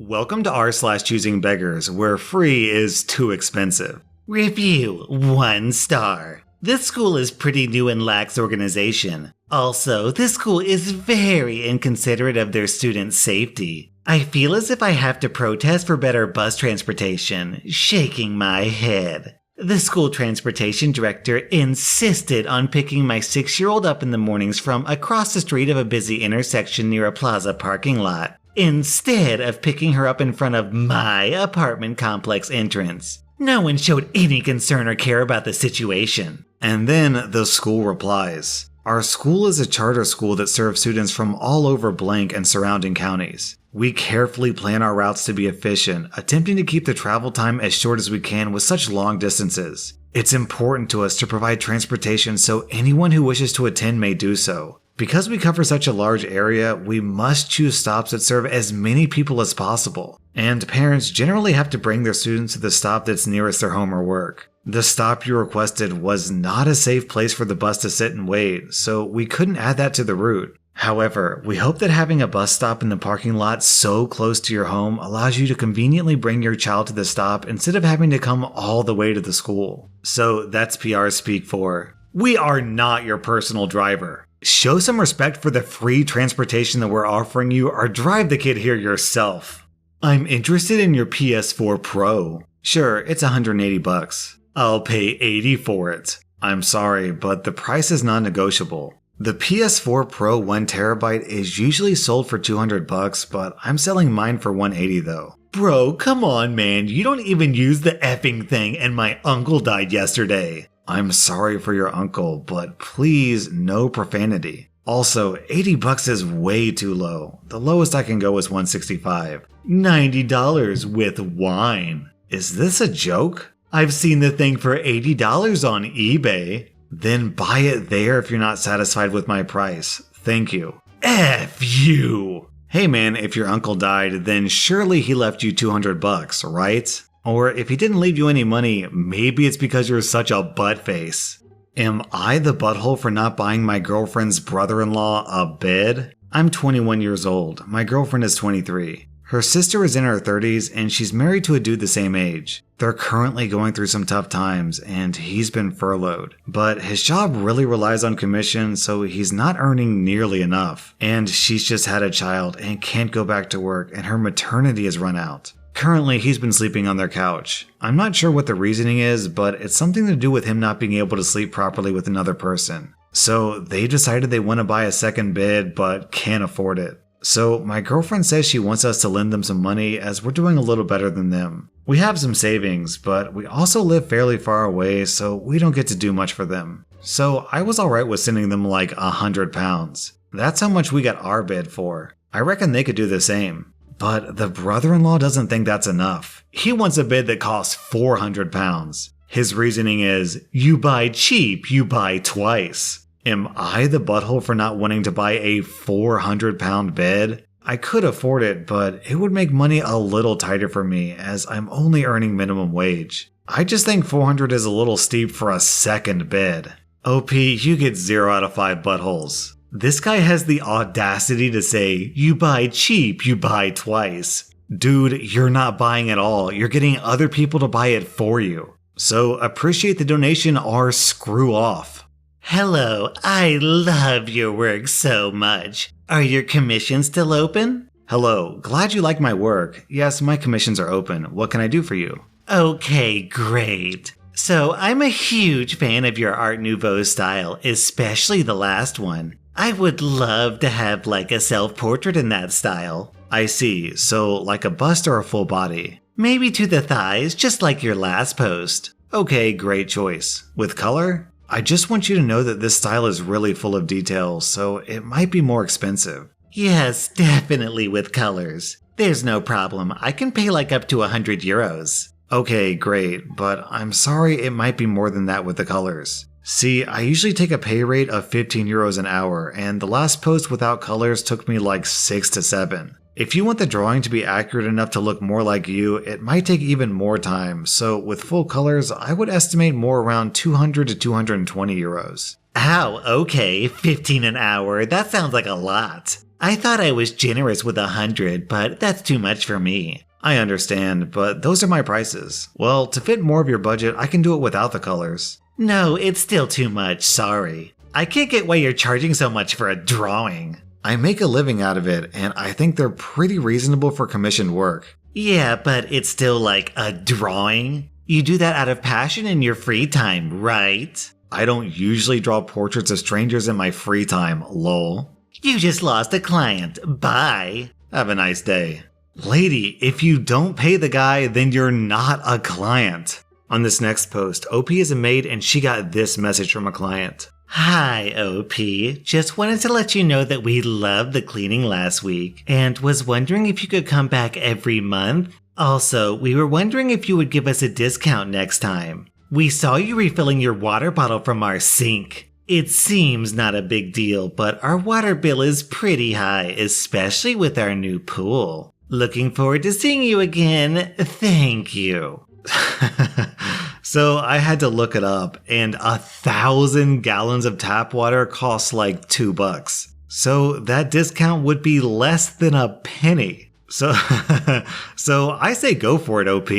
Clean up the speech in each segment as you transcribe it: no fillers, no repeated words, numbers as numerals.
Welcome to r/Choosingbeggars, where free is too expensive. Review 1 star. This school is pretty new and lacks organization. Also, this school is very inconsiderate of their students' safety. I feel as if I have to protest for better bus transportation, shaking my head. The school transportation director insisted on picking my 6-year-old up in the mornings from across the street of a busy intersection near a plaza parking lot, instead of picking her up in front of my apartment complex entrance. No one showed any concern or care about the situation. And then the school replies, "Our school is a charter school that serves students from all over blank and surrounding counties. We carefully plan our routes to be efficient, attempting to keep the travel time as short as we can with such long distances. It's important to us to provide transportation so anyone who wishes to attend may do so. Because we cover such a large area, we must choose stops that serve as many people as possible. And parents generally have to bring their students to the stop that's nearest their home or work. The stop you requested was not a safe place for the bus to sit and wait, so we couldn't add that to the route. However, we hope that having a bus stop in the parking lot so close to your home allows you to conveniently bring your child to the stop instead of having to come all the way to the school." So that's PR speak for, "We are not your personal driver. Show some respect for the free transportation that we're offering you, or drive the kid here yourself. I'm interested in your PS4 Pro. Sure, it's $180. I'll pay $80 for it. I'm sorry, but the price is non-negotiable. The PS4 Pro 1TB is usually sold for $200, but I'm selling mine for $180 though." Bro, come on man, you don't even use the effing thing and my uncle died yesterday. "I'm sorry for your uncle, but please no profanity. Also, $80 is way too low. The lowest I can go is $165. $90 with wine. Is this a joke? I've seen the thing for $80 on eBay. Then buy it there if you're not satisfied with my price. Thank you." F you! Hey man, if your uncle died, then surely he left you $200, right? Or if he didn't leave you any money, maybe it's because you're such a buttface. Am I the butthole for not buying my girlfriend's brother-in-law a bed? I'm 21 years old. My girlfriend is 23. Her sister is in her 30s and she's married to a dude the same age. They're currently going through some tough times and he's been furloughed. But his job really relies on commission, so he's not earning nearly enough. And she's just had a child and can't go back to work, and her maternity has run out. Currently, he's been sleeping on their couch. I'm not sure what the reasoning is, but it's something to do with him not being able to sleep properly with another person. So they decided they want to buy a second bed, but can't afford it. So my girlfriend says she wants us to lend them some money as we're doing a little better than them. We have some savings, but we also live fairly far away, so we don't get to do much for them. So I was alright with sending them like £100. That's how much we got our bed for. I reckon they could do the same. But the brother-in-law doesn't think that's enough. He wants a bed that costs £400. His reasoning is, "You buy cheap, you buy twice." Am I the butthole for not wanting to buy a £400 bed? I could afford it, but it would make money a little tighter for me as I'm only earning minimum wage. I just think $400 is a little steep for a second bed. OP, you get 0 out of 5 buttholes. This guy has the audacity to say, "You buy cheap, you buy twice." Dude, you're not buying at all. You're getting other people to buy it for you. So appreciate the donation or screw off. Hello, I love your work so much. Are your commissions still open? Hello, glad you like my work. Yes, my commissions are open. What can I do for you? Okay, great. So I'm a huge fan of your Art Nouveau style, especially the last one. I would love to have like a self-portrait in that style. I see, so like a bust or a full body? Maybe to the thighs, just like your last post. Okay, great choice. With color? I just want you to know that this style is really full of details, so it might be more expensive. Yes, definitely with colors. There's no problem, I can pay like up to €100. Okay, great, but I'm sorry it might be more than that with the colors. See, I usually take a pay rate of €15 an hour, and the last post without colors took me like 6 to 7. If you want the drawing to be accurate enough to look more like you, it might take even more time, so with full colors, I would estimate more around €200 to €220. Ow, okay, 15 an hour, that sounds like a lot. I thought I was generous with 100, but that's too much for me. I understand, but those are my prices. Well, to fit more of your budget, I can do it without the colors. No, it's still too much, sorry. I can't get why you're charging so much for a drawing. I make a living out of it, and I think they're pretty reasonable for commissioned work. Yeah, but it's still like a drawing. You do that out of passion in your free time, right? I don't usually draw portraits of strangers in my free time, lol. You just lost a client. Bye. Have a nice day. Lady, if you don't pay the guy, then you're not a client. On this next post, OP is a maid and she got this message from a client. Hi, OP. Just wanted to let you know that we loved the cleaning last week and was wondering if you could come back every month. Also, we were wondering if you would give us a discount next time. We saw you refilling your water bottle from our sink. It seems not a big deal, but our water bill is pretty high, especially with our new pool. Looking forward to seeing you again. Thank you. So I had to look it up, and 1,000 gallons of tap water costs like $2. So that discount would be less than a penny. So I say go for it, OP.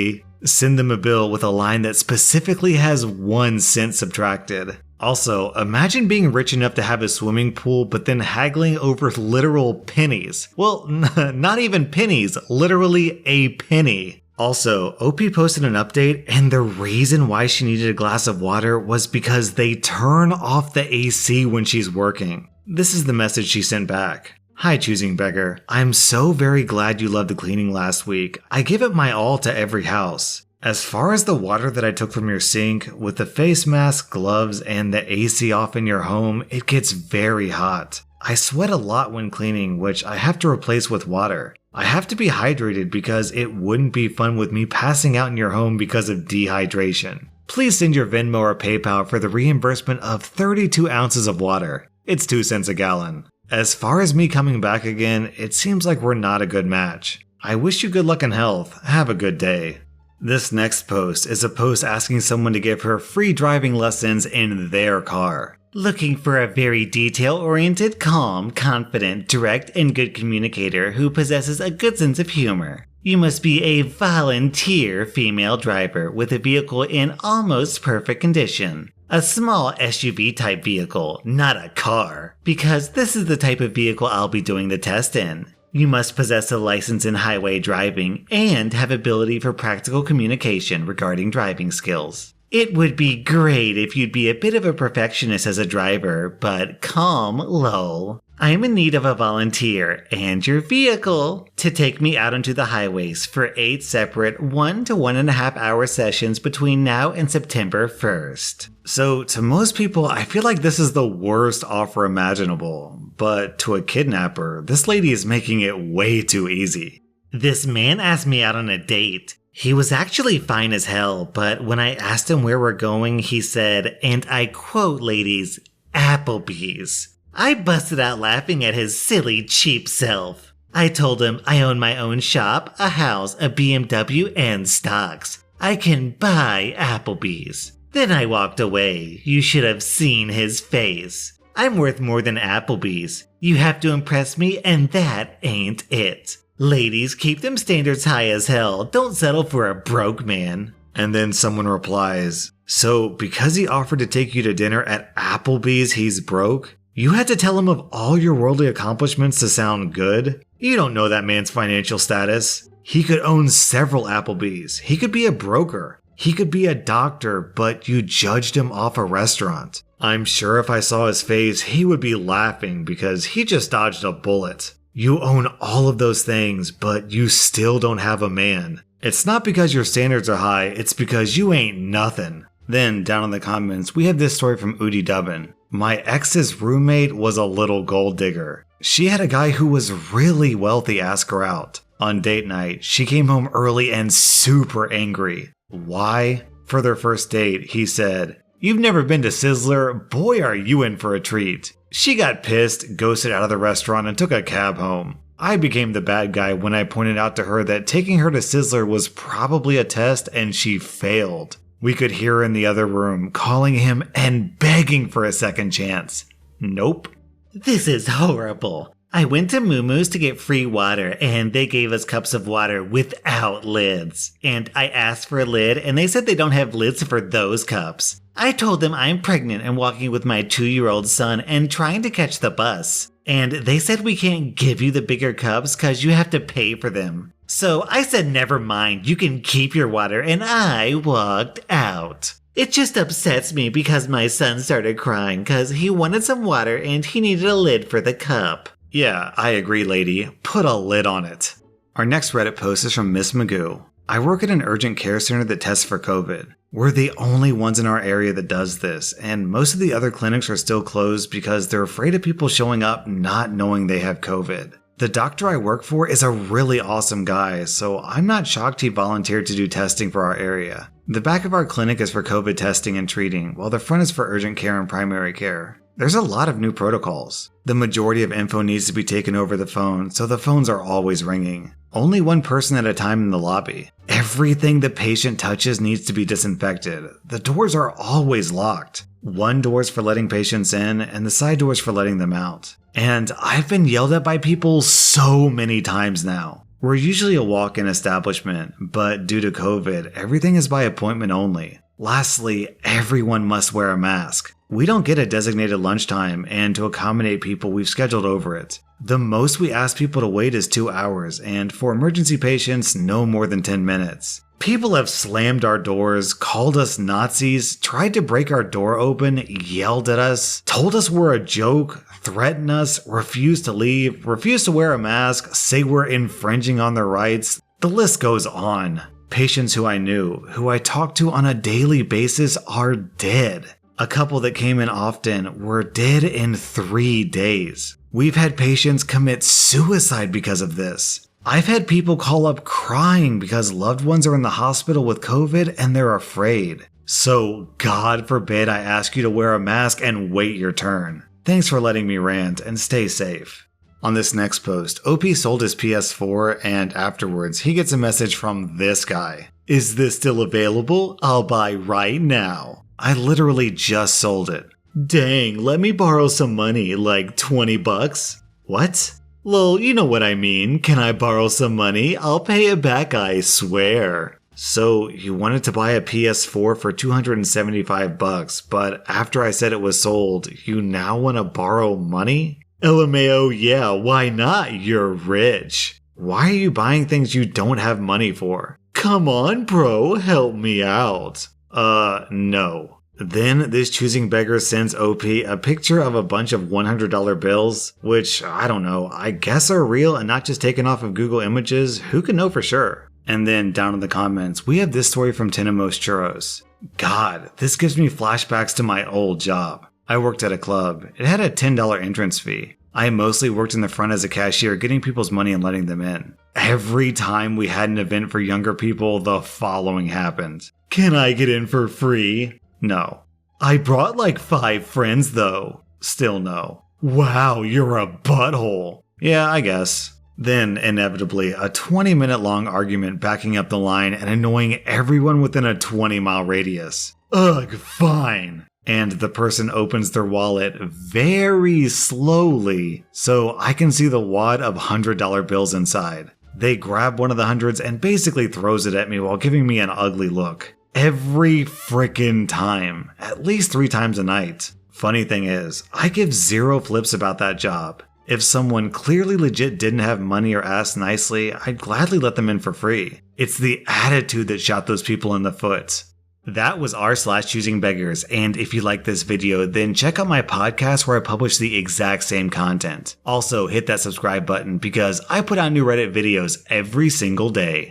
Send them a bill with a line that specifically has 1 cent subtracted. Also, imagine being rich enough to have a swimming pool, but then haggling over literal pennies. Well, not even pennies, literally a penny. Also, OP posted an update, and the reason why she needed a glass of water was because they turn off the AC when she's working. This is the message she sent back. Hi, Choosing Beggar. I'm so very glad you loved the cleaning last week. I give it my all to every house. As far as the water that I took from your sink, with the face mask, gloves, and the AC off in your home, it gets very hot. I sweat a lot when cleaning, which I have to replace with water. I have to be hydrated because it wouldn't be fun with me passing out in your home because of dehydration. Please send your Venmo or PayPal for the reimbursement of 32 ounces of water. It's 2 cents a gallon. As far as me coming back again, it seems like we're not a good match. I wish you good luck and health. Have a good day. This next post is a post asking someone to give her free driving lessons in their car. Looking for a very detail-oriented, calm, confident, direct, and good communicator who possesses a good sense of humor. You must be a volunteer female driver with a vehicle in almost perfect condition. A small SUV-type vehicle, not a car, because this is the type of vehicle I'll be doing the test in. You must possess a license in highway driving and have ability for practical communication regarding driving skills. It would be great if you'd be a bit of a perfectionist as a driver, but calm, lol. I am in need of a volunteer and your vehicle to take me out onto the highways for 8 separate 1 to 1.5 hour sessions between now and September 1st. So to most people, I feel like this is the worst offer imaginable, but to a kidnapper, this lady is making it way too easy. This man asked me out on a date. He was actually fine as hell, but when I asked him where we're going, he said, and I quote, ladies, Applebee's. I busted out laughing at his silly, cheap self. I told him I own my own shop, a house, a BMW, and stocks. I can buy Applebee's. Then I walked away. You should have seen his face. I'm worth more than Applebee's. You have to impress me, and that ain't it. Ladies, keep them standards high as hell. Don't settle for a broke man. And then someone replies, so because he offered to take you to dinner at Applebee's, he's broke? You had to tell him of all your worldly accomplishments to sound good? You don't know that man's financial status. He could own several Applebee's. He could be a broker. He could be a doctor, but you judged him off a restaurant. I'm sure if I saw his face, he would be laughing because he just dodged a bullet. You own all of those things, but you still don't have a man. It's not because your standards are high, it's because you ain't nothing. Then, down in the comments, we have this story from Udi Dubbin. My ex's roommate was a little gold digger. She had a guy who was really wealthy ask her out. On date night, she came home early and super angry. Why? For their first date, he said, "You've never been to Sizzler? Boy, are you in for a treat." She got pissed, ghosted out of the restaurant, and took a cab home. I became the bad guy when I pointed out to her that taking her to Sizzler was probably a test and she failed. We could hear her in the other room, calling him and begging for a second chance. Nope. This is horrible. I went to Moo to get free water, and they gave us cups of water without lids. And I asked for a lid, and they said they don't have lids for those cups. I told them I'm pregnant and walking with my 2-year-old son and trying to catch the bus. And they said we can't give you the bigger cups because you have to pay for them. So I said never mind, you can keep your water, and I walked out. It just upsets me because my son started crying because he wanted some water and he needed a lid for the cup. Yeah, I agree, lady. Put a lid on it. Our next Reddit post is from Miss Magoo. I work at an urgent care center that tests for COVID. We're the only ones in our area that does this, and most of the other clinics are still closed because they're afraid of people showing up not knowing they have COVID. The doctor I work for is a really awesome guy, so I'm not shocked he volunteered to do testing for our area. The back of our clinic is for COVID testing and treating, while the front is for urgent care and primary care. There's a lot of new protocols. The majority of info needs to be taken over the phone, so the phones are always ringing. Only one person at a time in the lobby. Everything the patient touches needs to be disinfected. The doors are always locked. One door's for letting patients in, and the side door's for letting them out. And I've been yelled at by people so many times now. We're usually a walk-in establishment, but due to COVID, everything is by appointment only. Lastly, everyone must wear a mask. We don't get a designated lunchtime, and to accommodate people, we've scheduled over it. The most we ask people to wait is 2 hours, and for emergency patients, no more than 10 minutes. People have slammed our doors, called us Nazis, tried to break our door open, yelled at us, told us we're a joke, threatened us, refused to leave, refused to wear a mask, say we're infringing on their rights. The list goes on. Patients who I knew, who I talked to on a daily basis, are dead. A couple that came in often were dead in 3 days. We've had patients commit suicide because of this. I've had people call up crying because loved ones are in the hospital with COVID and they're afraid. So, God forbid I ask you to wear a mask and wait your turn. Thanks for letting me rant and stay safe. On this next post, OP sold his PS4 and afterwards he gets a message from this guy. Is this still available? I'll buy right now. I literally just sold it. Dang, let me borrow some money, like 20 bucks? What? Lol, you know what I mean. Can I borrow some money? I'll pay it back, I swear. So, you wanted to buy a PS4 for 275 bucks, but after I said it was sold, you now want to borrow money? LMAO, yeah, why not? You're rich. Why are you buying things you don't have money for? Come on, bro, help me out. No. Then this Choosingbeggars sends OP a picture of a bunch of $100 bills, which, I don't know, I guess are real and not just taken off of Google Images. Who can know for sure? And then down in the comments, we have this story from Tinamos Churros. God, this gives me flashbacks to my old job. I worked at a club. It had a $10 entrance fee. I mostly worked in the front as a cashier, getting people's money and letting them in. Every time we had an event for younger people, the following happened. Can I get in for free? No. I brought like 5 friends though. Still no. Wow, you're a butthole. Yeah, I guess. Then, inevitably, a 20-minute long argument backing up the line and annoying everyone within a 20-mile radius. Ugh, fine. And the person opens their wallet very slowly so I can see the wad of $100 bills inside. They grab one of the hundreds and basically throws it at me while giving me an ugly look. Every frickin' time. At least 3 times a night. Funny thing is, I give 0 flips about that job. If someone clearly legit didn't have money or asked nicely, I'd gladly let them in for free. It's the attitude that shot those people in the foot. That was rSlash/Choosingbeggars, and if you like this video, then check out my podcast where I publish the exact same content. Also, hit that subscribe button because I put out new Reddit videos every single day.